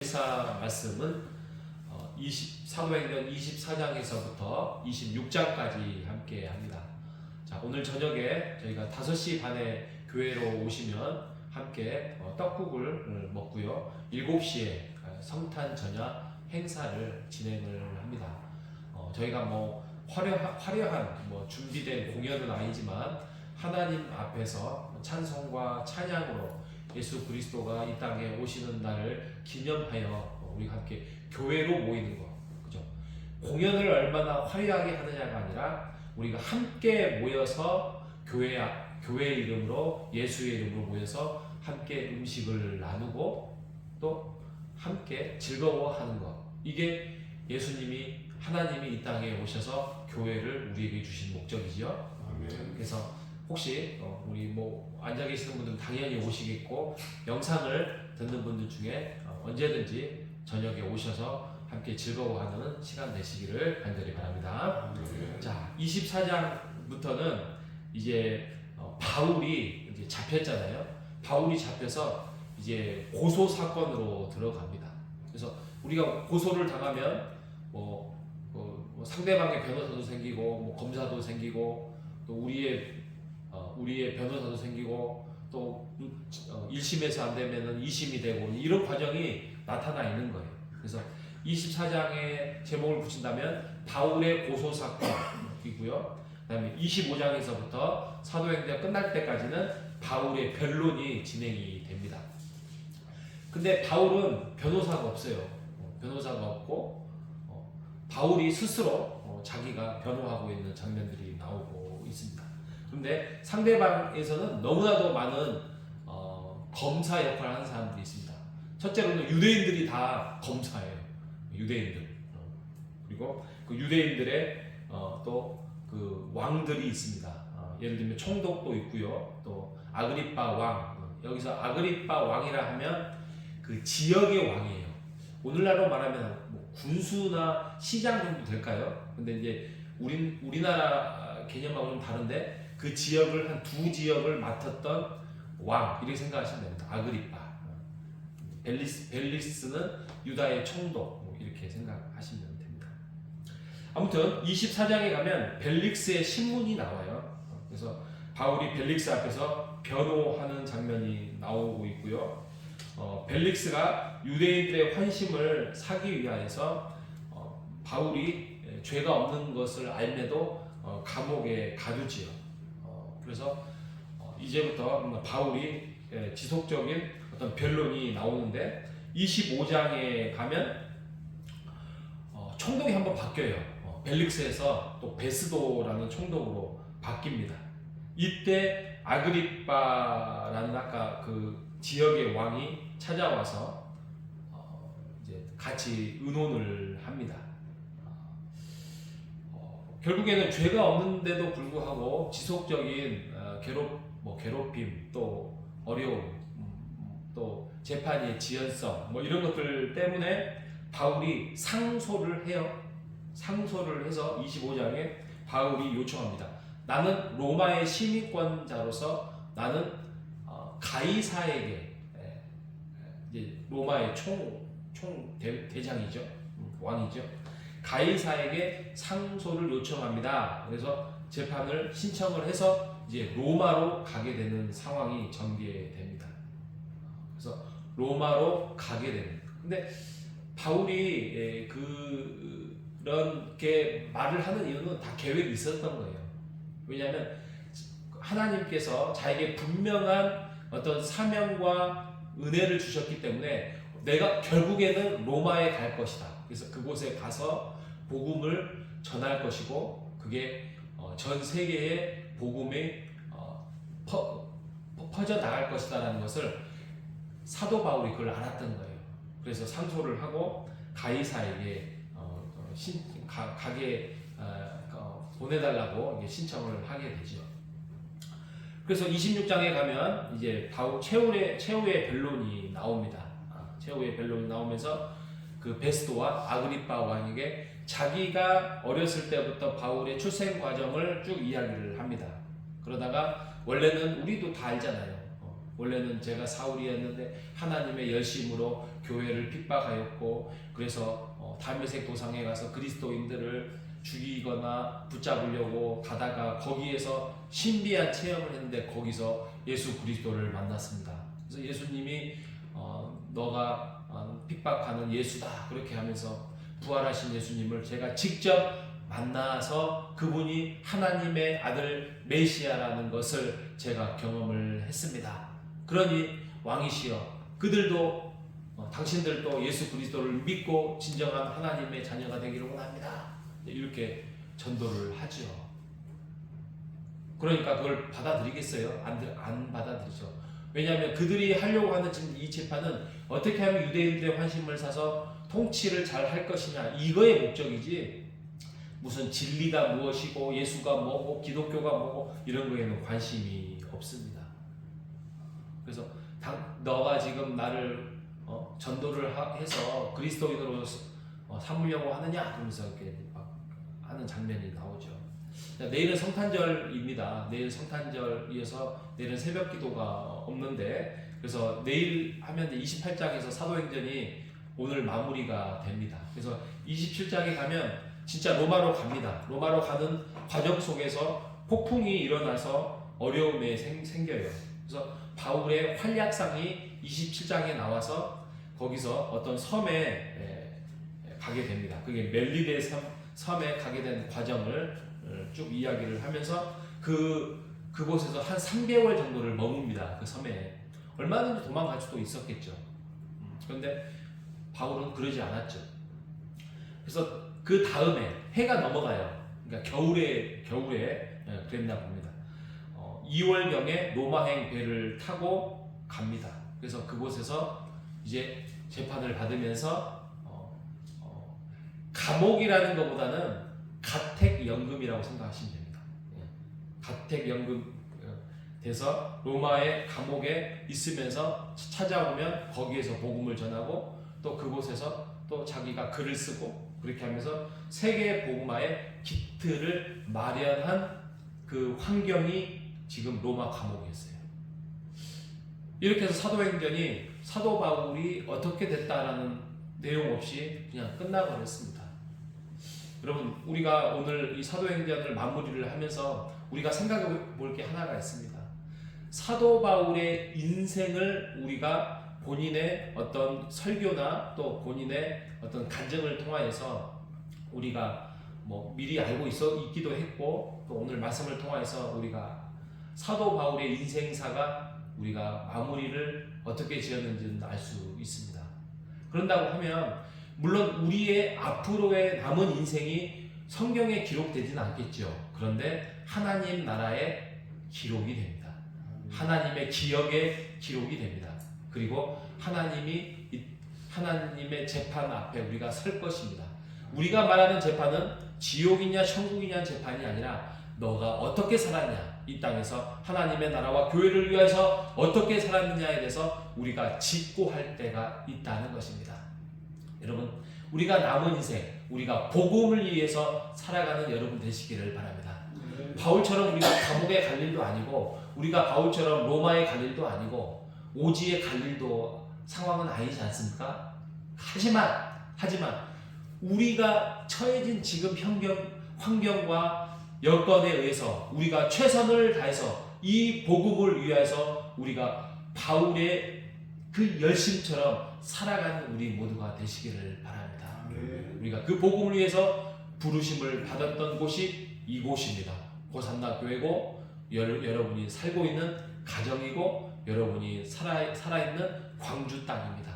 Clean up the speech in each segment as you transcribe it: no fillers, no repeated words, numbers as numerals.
일사 말씀은 사도행전 24장에서부터 26장까지 함께 합니다. 자, 오늘 저녁에 저희가 5시 반에 교회로 오시면 함께 떡국을 먹고요. 7시에 성탄 전야 행사를 진행을 합니다. 저희가 화려한 준비된 공연은 아니지만 하나님 앞에서 찬송과 찬양으로 예수 그리스도가 이 땅에 오시는 날을 기념하여 우리가 함께 교회로 모이는 것, 그죠? 공연을 얼마나 화려하게 하느냐가 아니라 우리가 함께 모여서 교회 이름으로, 예수의 이름으로 모여서 함께 음식을 나누고 또 함께 즐거워하는 것. 이게 예수님이, 하나님이 이 땅에 오셔서 교회를 우리에게 주신 목적이지요. 아멘. 그래서 혹시 우리 앉아 계시는 분들은 당연히 오시겠고, 영상을 듣는 분들 중에 언제든지 저녁에 오셔서 함께 즐거워하는 시간 되시기를 간절히 바랍니다. 아멘. 자, 24장부터는 이제 바울이 이제 잡혔잖아요. 바울이 잡혀서 이제 고소 사건으로 들어갑니다. 그래서 우리가 고소를 당하면 상대방의 변호사도 생기고 검사도 생기고 또 우리의 변호사도 생기고 또 1심에서 안 되면은 2심이 되고 이런 과정이 나타나 있는 거예요. 그래서 24장의 제목을 붙인다면 바울의 고소 사건이고요. 그다음에 25장에서부터 사도행전 끝날 때까지는 바울의 변론이 진행이 됩니다. 근데 바울은 변호사가 없어요. 변호사가 없고 바울이 스스로 자기가 변호하고 있는 장면들이 나오고 있습니다. 그런데 상대방에서는 너무나도 많은 검사 역할을 하는 사람들이 있습니다. 첫째로는 유대인들이 다 검사예요. 유대인들. 그리고 그 유대인들의 또 그 왕들이 있습니다. 예를 들면 총독도 있고요. 또 아그리빠 왕. 여기서 아그리빠 왕이라 하면 그 지역의 왕이에요. 오늘날로 말하면 군수나 시장 정도 될까요? 근데 이제 우리나라 개념하고 좀 다른데 그 지역을 한 2지역을 맡았던 왕, 이렇게 생각하시면 됩니다. 아그리빠. 벨리스는 유다의 총독, 이렇게 생각하시면 됩니다. 아무튼 24장에 가면 벨릭스의 신문이 나와요. 그래서 바울이 벨릭스 앞에서 변호하는 장면이 나오고 있고요. 벨릭스가 유대인들의 환심을 사기 위하여서 바울이 죄가 없는 것을 알매도 감옥에 가두지요. 그래서 이제부터 바울이 지속적인 어떤 변론이 나오는데 25장에 가면 총독이 한번 바뀌어요. 벨릭스에서 또 베스도라는 총독으로 바뀝니다. 이때 아그리빠라는 아까 그 지역의 왕이 찾아와서 이제 같이 의논을 합니다. 결국에는 죄가 없는데도 불구하고 지속적인 괴롭힘, 또 어려움, 또 재판의 지연성, 이런 것들 때문에 바울이 상소를 해요. 상소를 해서 25장에 바울이 요청합니다. 나는 로마의 시민권자로서 나는 가이사에게, 이제 로마의 대장이죠, 왕이죠. 가이사에게 상소를 요청합니다. 그래서 재판을 신청을 해서 이제 로마로 가게 되는 상황이 전개됩니다. 그래서 로마로 가게 됩니다. 근데 바울이 그렇게 말을 하는 이유는 다 계획이 있었던 거예요. 왜냐하면 하나님께서 자에게 분명한 어떤 사명과 은혜를 주셨기 때문에 내가 결국에는 로마에 갈 것이다. 그래서 그곳에 가서 복음을 전할 것이고 그게 전 세계에 복음이 퍼져 나갈 것이다라는 것을 사도 바울이 그걸 알았던 거예요. 그래서 상소를 하고 가이사에게 가게 보내달라고 신청을 하게 되죠. 그래서 26장에 가면 이제 바울 최후의 변론이 나옵니다. 최후의 변론이 나오면서 그 베스도와 아그리빠 왕에게 자기가 어렸을 때부터 바울의 출생 과정을 쭉 이야기를 합니다. 그러다가 원래는 우리도 다 알잖아요. 원래는 제가 사울이었는데 하나님의 열심으로 교회를 핍박하였고, 그래서 다메섹 도상에 가서 그리스도인들을 죽이거나 붙잡으려고 가다가 거기에서 신비한 체험을 했는데 거기서 예수 그리스도를 만났습니다. 그래서 예수님이 너가 핍박하는 예수다 그렇게 하면서 부활하신 예수님을 제가 직접 만나서 그분이 하나님의 아들 메시아라는 것을 제가 경험을 했습니다. 그러니 왕이시여, 그들도 당신들도 예수 그리스도를 믿고 진정한 하나님의 자녀가 되기를 원합니다. 이렇게 전도를 하죠. 그러니까 그걸 받아들이겠어요? 안 받아들이죠. 왜냐하면 그들이 하려고 하는 지금 이 재판은 어떻게 하면 유대인들의 환심을 사서 통치를 잘 할 것이냐, 이거의 목적이지 무슨 진리가 무엇이고 예수가 뭐고 기독교가 뭐고 이런 거에는 관심이 없습니다. 그래서 너가 지금 나를 전도를 해서 그리스도인으로 삼으려고 하느냐 그러면서 이렇게 하는 장면이 나오죠. 내일은 성탄절입니다. 내일 성탄절이어서 내일은 새벽 기도가 없는데, 그래서 내일 하면 28장에서 사도행전이 오늘 마무리가 됩니다. 그래서 27장에 가면 진짜 로마로 갑니다. 로마로 가는 과정 속에서 폭풍이 일어나서 어려움에 생겨요. 그래서 바울의 활약상이 27장에 나와서 거기서 어떤 섬에 가게 됩니다. 그게 멜리데 섬에 가게 된 과정을 쭉 이야기를 하면서 그곳에서 한 3개월 정도를 머뭅니다. 그 섬에 얼마든지 도망갈 수도 있었겠죠. 그런데 바울은 그러지 않았죠. 그래서 그 다음에 해가 넘어가요. 그러니까 겨울에 그랬나 봅니다. 2월경에 로마행 배를 타고 갑니다. 그래서 그곳에서 이제 재판을 받으면서 감옥이라는 것보다는 가택연금이라고 생각하시면 됩니다. 가택연금 돼서 로마의 감옥에 있으면서 찾아오면 거기에서 복음을 전하고, 또 그곳에서 또 자기가 글을 쓰고, 그렇게 하면서 세계 복음화의 기틀을 마련한 그 환경이 지금 로마 감옥이었어요. 이렇게 해서 사도행전이 사도 바울이 어떻게 됐다라는 내용 없이 그냥 끝나버렸습니다. 여러분, 우리가 오늘 이 사도행전을 마무리를 하면서 우리가 생각해 볼 게 하나가 있습니다. 사도 바울의 인생을 우리가 본인의 어떤 설교나 또 본인의 어떤 간증을 통하여서 우리가 뭐 미리 알고 있기도 했고, 또 오늘 말씀을 통하여서 우리가 사도 바울의 인생사가 우리가 마무리를 어떻게 지었는지는 알 수 있습니다. 그런다고 하면 물론 우리의 앞으로의 남은 인생이 성경에 기록되지는 않겠죠. 그런데 하나님 나라의 기록이 됩니다. 하나님의 기억의 기록이 됩니다. 그리고 하나님의 재판 앞에 우리가 설 것입니다. 우리가 말하는 재판은 지옥이냐 천국이냐 재판이 아니라 너가 어떻게 살았냐, 이 땅에서 하나님의 나라와 교회를 위해서 어떻게 살았느냐에 대해서 우리가 직고할 때가 있다는 것입니다. 여러분, 우리가 남은 인생, 우리가 복음을 위해서 살아가는 여러분 되시기를 바랍니다. 바울처럼 우리가 감옥에 갈 일도 아니고, 우리가 바울처럼 로마에 갈 일도 아니고, 오지에 갈 일도 상황은 아니지 않습니까? 하지만 우리가 처해진 지금 환경과 여건에 의해서 우리가 최선을 다해서 이 복음을 위해서 우리가 바울의 그 열심처럼 살아가는 우리 모두가 되시기를 바랍니다. 우리가 그 복음을 위해서 부르심을 받았던 곳이 이곳입니다. 호산나 교회고, 여러분이 살고 있는 가정이고, 여러분이 살아있는 광주 땅입니다.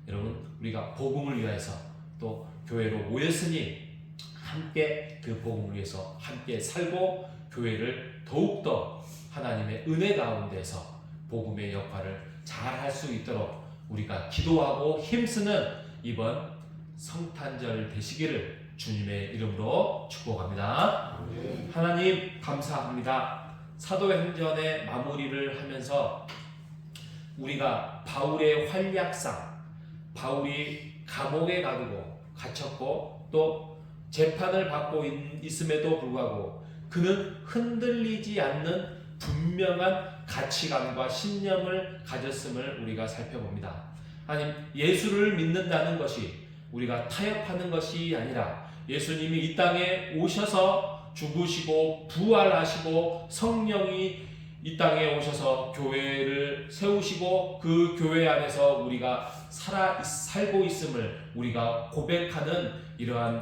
여러분, 우리가 복음을 위해서 또 교회로 모였으니 함께 그 복음을 위해서 함께 살고, 교회를 더욱더 하나님의 은혜 가운데서 복음의 역할을 잘 할 수 있도록 우리가 기도하고 힘쓰는 이번 성탄절 되시기를 주님의 이름으로 축복합니다. 하나님 감사합니다. 사도행전의 마무리를 하면서 우리가 바울의 활약상, 바울이 감옥에 갇혔고 또 재판을 받고 있음에도 불구하고 그는 흔들리지 않는 분명한 가치관과 신념을 가졌음을 우리가 살펴봅니다. 하나님, 예수를 믿는다는 것이 우리가 타협하는 것이 아니라 예수님이 이 땅에 오셔서 죽으시고 부활하시고 성령이 이 땅에 오셔서 교회를 세우시고 그 교회 안에서 우리가 살고 있음을 우리가 고백하는 이러한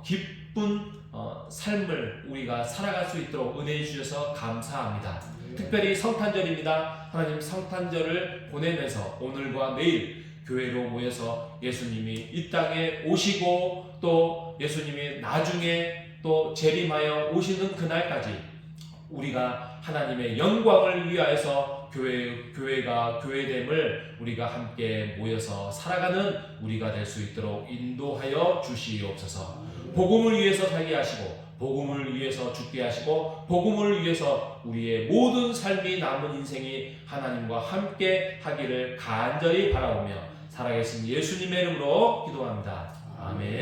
기쁜 삶을 우리가 살아갈 수 있도록 은혜해 주셔서 감사합니다. 특별히 성탄절입니다. 하나님, 성탄절을 보내면서 오늘과 내일 교회로 모여서 예수님이 이 땅에 오시고 또 예수님이 나중에 또 재림하여 오시는 그날까지 우리가 하나님의 영광을 위하여서 교회가 교회됨을 우리가 함께 모여서 살아가는 우리가 될 수 있도록 인도하여 주시옵소서. 복음을 위해서 살게 하시고 복음을 위해서 죽게 하시고 복음을 위해서 우리의 모든 삶이 남은 인생이 하나님과 함께 하기를 간절히 바라오며 살아계신 예수님의 이름으로 기도합니다.